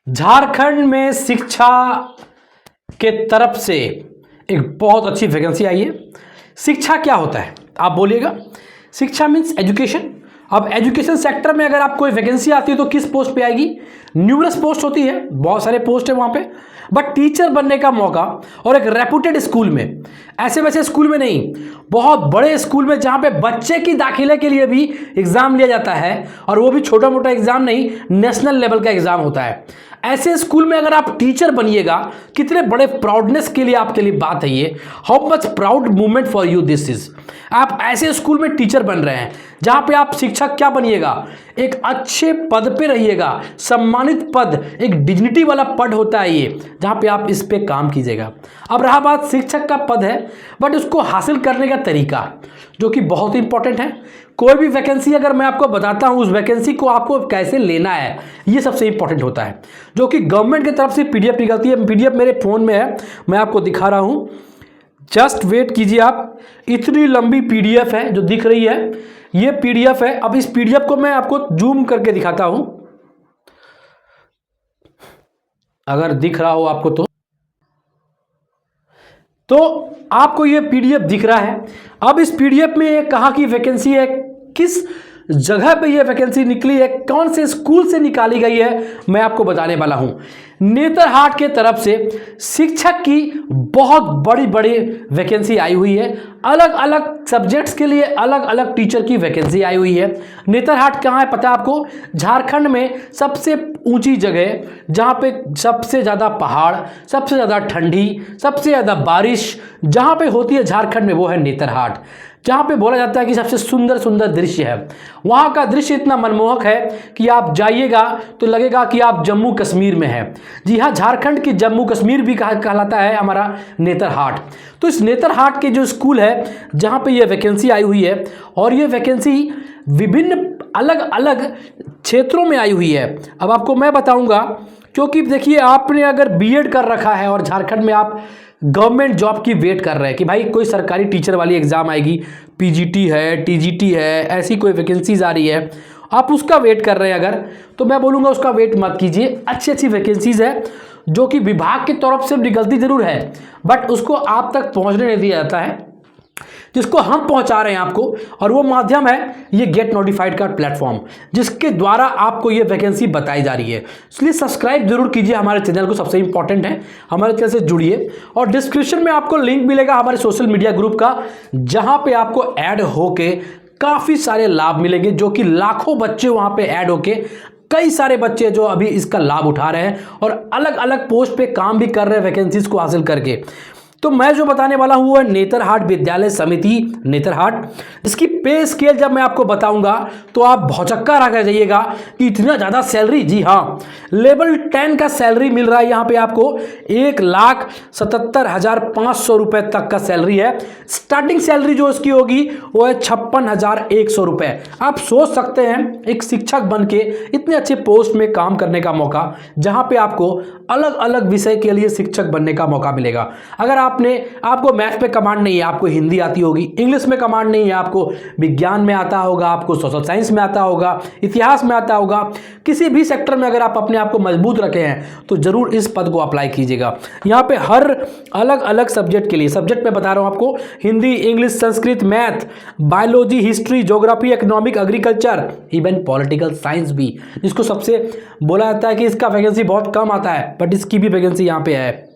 झारखंड में शिक्षा के तरफ से एक बहुत अच्छी वैकेंसी आई है। शिक्षा क्या होता है आप बोलिएगा? शिक्षा मीन्स एजुकेशन। अब एजुकेशन सेक्टर में अगर आप कोई वैकेंसी आती है तो किस पोस्ट पे आएगी? न्यूमरस पोस्ट होती है, बहुत सारे पोस्ट है वहाँ पे, बट टीचर बनने का मौका और एक रेपुटेड स्कूल में, ऐसे वैसे स्कूल में नहीं, बहुत बड़े स्कूल में जहाँ पे बच्चे की दाखिले के लिए भी एग्ज़ाम लिया जाता है, और वो भी छोटा मोटा एग्ज़ाम नहीं, नेशनल लेवल का एग्ज़ाम होता है। ऐसे स्कूल में अगर आप टीचर बनिएगा, कितने बड़े प्राउडनेस के लिए आपके लिए बात है ये। How much proud movement for you this is. आप ऐसे स्कूल में टीचर बन रहे हैं जहां पे आप शिक्षक क्या बनिएगा? एक अच्छे पद पे रहिएगा, सम्मानित पद, एक डिग्निटी वाला पद होता है ये, जहां पे आप इस पे काम कीजिएगा। अब रहा बात शिक्षक का पद है, बट उसको हासिल करने का तरीका जो कि बहुत ही इंपॉर्टेंट है। कोई भी वैकेंसी अगर मैं आपको बताता हूं, उस वैकेंसी को आपको कैसे लेना है, ये सबसे इंपॉर्टेंट होता है, जो कि गवर्नमेंट की तरफ से पीडीएफ निकलती है। पीडीएफ मेरे फोन में है, मैं आपको दिखा रहा हूं, जस्ट वेट कीजिए आप। इतनी लंबी पीडीएफ है जो दिख रही है, ये पीडीएफ है। अब इस पीडीएफ को मैं आपको जूम करके दिखाता हूं, अगर दिख रहा हो आपको तो आपको ये पीडीएफ दिख रहा है। अब इस पीडीएफ में ये कहाँ की वैकेंसी है, किस जगह पे ये वैकेंसी निकली है, कौन से स्कूल से निकाली गई है, मैं आपको बताने वाला हूं। नेतरहाट के तरफ से शिक्षक की बहुत बड़ी बड़ी वैकेंसी आई हुई है। अलग अलग सब्जेक्ट्स के लिए अलग अलग टीचर की वैकेंसी आई हुई है। नेतरहाट कहाँ है पता है आपको? झारखंड में सबसे ऊंची जगह, जहाँ पे सबसे ज़्यादा पहाड़, सबसे ज़्यादा ठंडी, सबसे ज़्यादा बारिश जहाँ पे होती है झारखंड में, वो है नेतरहाट। जहाँ पे बोला जाता है कि सबसे सुंदर सुंदर दृश्य है। वहाँ का दृश्य इतना मनमोहक है कि आप जाइएगा तो लगेगा कि आप जम्मू कश्मीर में हैं। जी हाँ, झारखंड की जम्मू कश्मीर भी कहलाता है हमारा नेतरहाट। तो इस नेतरहाट के जो स्कूल है जहाँ पे ये वैकेंसी आई हुई है, और ये वैकेंसी विभिन्न अलग अलग क्षेत्रों में आई हुई है। अब आपको मैं बताऊँगा, क्योंकि देखिए आपने अगर बीएड कर रखा है और झारखंड में आप गवर्नमेंट जॉब की वेट कर रहे हैं कि भाई कोई सरकारी टीचर वाली एग्ज़ाम आएगी, पीजीटी है, टीजीटी है, ऐसी कोई वैकेंसीज आ रही है, आप उसका वेट कर रहे हैं अगर, तो मैं बोलूँगा उसका वेट मत कीजिए। अच्छी अच्छी वैकेंसीज है जो कि विभाग की तरफ से निकलती ज़रूर है, बट उसको आप तक पहुँचने नहीं दिया जाता है, जिसको हम पहुंचा रहे हैं आपको। और वो माध्यम है ये गेट नोटिफाइड का प्लेटफॉर्म, जिसके द्वारा आपको ये वैकेंसी बताई जा रही है। इसलिए सब्सक्राइब जरूर कीजिए हमारे चैनल को, सबसे इंपॉर्टेंट है, हमारे चैनल से जुड़िए। और डिस्क्रिप्शन में आपको लिंक मिलेगा हमारे सोशल मीडिया ग्रुप का, जहां पे आपको ऐड होके काफ़ी सारे लाभ मिलेंगे, जो कि लाखों बच्चे वहां पे ऐड होके, कई सारे बच्चे जो अभी इसका लाभ उठा रहे हैं और अलग अलग पोस्ट पे काम भी कर रहे हैं वैकेंसीज को हासिल करके। तो मैं जो बताने वाला हूँ वो है नेतरहाट विद्यालय समिति नेतरहाट। इसकी पे स्केल जब मैं आपको बताऊंगा तो आप भौचक्का रह जाइएगा कि इतना ज़्यादा सैलरी। जी हाँ, लेवल 10 का सैलरी मिल रहा है यहाँ पे आपको 1,77,500 रुपये तक का सैलरी है। स्टार्टिंग सैलरी जो उसकी होगी वो है 56,100 रुपये। आप सोच सकते हैं एक शिक्षक बन के इतने अच्छे पोस्ट में काम करने का मौका, जहाँ पे आपको अलग अलग विषय के लिए शिक्षक बनने का मौका मिलेगा। अगर आपको मैथ पे कमांड नहीं है, आपको हिंदी आती होगी, इंग्लिश में कमांड नहीं है, आपको विज्ञान में आता होगा, आपको सोशल साइंस में आता होगा, इतिहास में आता होगा, किसी भी सेक्टर में अगर आप अपने आप को मजबूत रखे हैं तो जरूर इस पद को अप्लाई कीजिएगा। यहाँ पे हर अलग अलग सब्जेक्ट के लिए, सब्जेक्ट में बता रहा हूँ आपको, Hindi, English, Sanskrit, math, biology, history, geography, economic, agriculture, even political science भी, जिसको सबसे बोला जाता है कि इसका वैकेंसी बहुत कम आता है, बट इसकी भी वैकेंसी यहाँ पे है।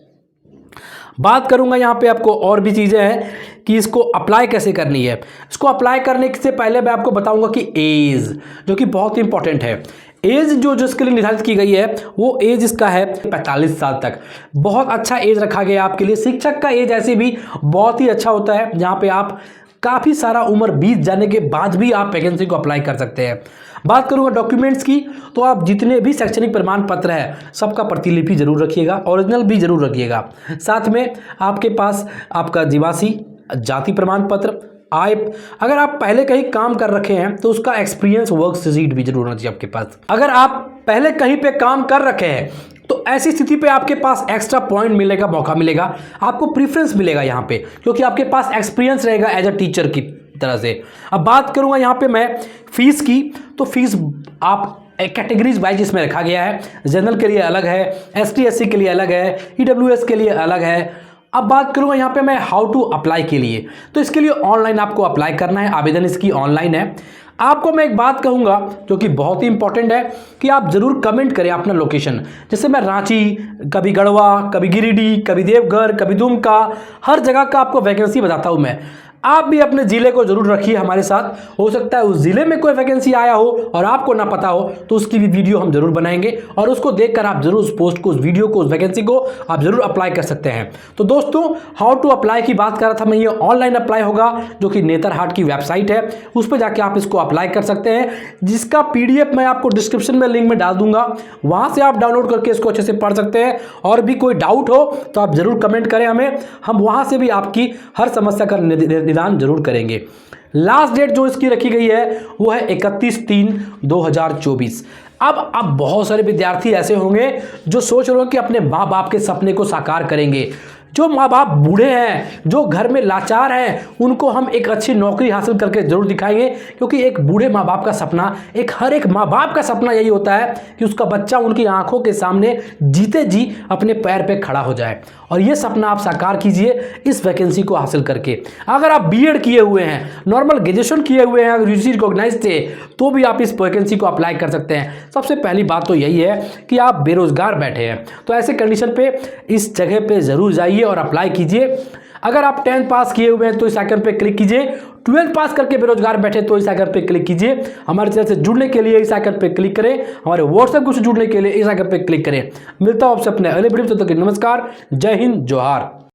बात करूंगा यहाँ पे आपको और भी चीज़ें हैं कि इसको अप्लाई कैसे करनी है। इसको अप्लाई करने से पहले मैं आपको बताऊंगा कि एज, जो कि बहुत इंपॉर्टेंट है, एज जो जिसके लिए निर्धारित की गई है वो एज इसका है 45 साल तक। बहुत अच्छा एज रखा गया आपके लिए। शिक्षक का एज ऐसे भी बहुत ही अच्छा होता है, जहाँ पे आप काफ़ी सारा उम्र बीत जाने के बाद भी आप वैकेंसी को अप्लाई कर सकते हैं। बात करूंगा डॉक्यूमेंट्स की, तो आप जितने भी शैक्षणिक प्रमाण पत्र है सबका प्रतिलिपि जरूर रखिएगा, ओरिजिनल भी जरूर रखिएगा। साथ में आपके पास आपका निवासी जाति प्रमाण पत्र, आय, अगर आप पहले कहीं काम कर रखे हैं तो उसका एक्सपीरियंस वर्क शीट भी जरूर होना चाहिए आपके पास। अगर आप पहले कहीं पे काम कर रखे हैं तो ऐसी स्थिति पे आपके पास एक्स्ट्रा पॉइंट मिलेगा, मौका मिलेगा, आपको प्रीफरेंस मिलेगा यहाँ पे, क्योंकि आपके पास एक्सपीरियंस रहेगा एज अ टीचर की तरह से। अब बात करूंगा यहाँ पे मैं फीस की, तो फीस आप कैटेगरीज वाइज इसमें रखा गया है। जनरल के लिए अलग है, ST SC के लिए अलग है, EWS के लिए अलग है। अब बात करूँगा यहाँ पे मैं हाउ टू अप्लाई के लिए, तो इसके लिए ऑनलाइन आपको अप्लाई करना है, आवेदन इसकी ऑनलाइन है। आपको मैं एक बात कहूँगा जो कि बहुत ही इंपॉर्टेंट है कि आप ज़रूर कमेंट करें अपना लोकेशन। जैसे मैं रांची, कभी गढ़वा, कभी गिरिडीह, कभी देवघर, कभी दुमका, हर जगह का आपको वैकेंसी बताता हूँ मैं। आप भी अपने ज़िले को जरूर रखिए हमारे साथ। हो सकता है उस ज़िले में कोई वैकेंसी आया हो और आपको ना पता हो, तो उसकी भी वीडियो हम जरूर बनाएंगे और उसको देखकर आप जरूर उस पोस्ट को, उस वीडियो को, उस वैकेंसी को आप जरूर अप्लाई कर सकते हैं। तो दोस्तों, हाउ टू अप्लाई की बात कर रहा था मैं। ये ऑनलाइन अप्लाई होगा, जो कि नेतरहाट की वेबसाइट है, उस पर जाके आप इसको अप्लाई कर सकते हैं, जिसका PDF मैं आपको डिस्क्रिप्शन में लिंक में डाल दूंगा। वहां से आप डाउनलोड करके इसको अच्छे से पढ़ सकते हैं। और भी कोई डाउट हो तो आप जरूर कमेंट करें हमें, हम वहां से भी आपकी हर समस्या का निदान जरूर करेंगे। लास्ट डेट जो इसकी रखी गई है वो है 31/3/2024। अब बहुत सारे विद्यार्थी ऐसे होंगे जो सोच रहे हो कि अपने माँ बाप के सपने को साकार करेंगे। जो माँ बाप बूढ़े हैं, जो घर में लाचार हैं, उनको हम एक अच्छी नौकरी हासिल करके जरूर दिखाएंगे, क्योंकि एक बूढ़े माँ बाप का सपना, हर एक माँ बाप का सपना यही होता है कि उसका बच्चा उनकी आंखों के सामने जीते जी अपने पैर पे खड़ा हो जाए। और ये सपना आप साकार कीजिए इस वैकेंसी को हासिल करके। अगर आप BEd किए हुए हैं, नॉर्मल ग्रेजुएशन किए हुए हैं, अगर UGC रिकॉग्नाइज्ड थे, तो भी आप इस वैकेंसी को अप्लाई कर सकते हैं। सबसे पहली बात तो यही है कि आप बेरोजगार बैठे हैं, तो ऐसे कंडीशन पे इस जगह पे जरूर जाइए और अप्लाई कीजिए। अगर आप 10th पास किए हुए हैं तो इस आइकन पे क्लिक कीजिए। 12th पास करके बेरोजगार बैठे तो इस आइकन पे क्लिक कीजिए। हमारे चैनल से जुड़ने के लिए इस आइकन पे क्लिक करें। हमारे WhatsApp ग्रुप से जुड़ने के लिए इस आइकन पे क्लिक करें। मिलता हूं आपसे अपने अगले वीडियो में, तब तक नमस्कार, जय हिंद, जोहार।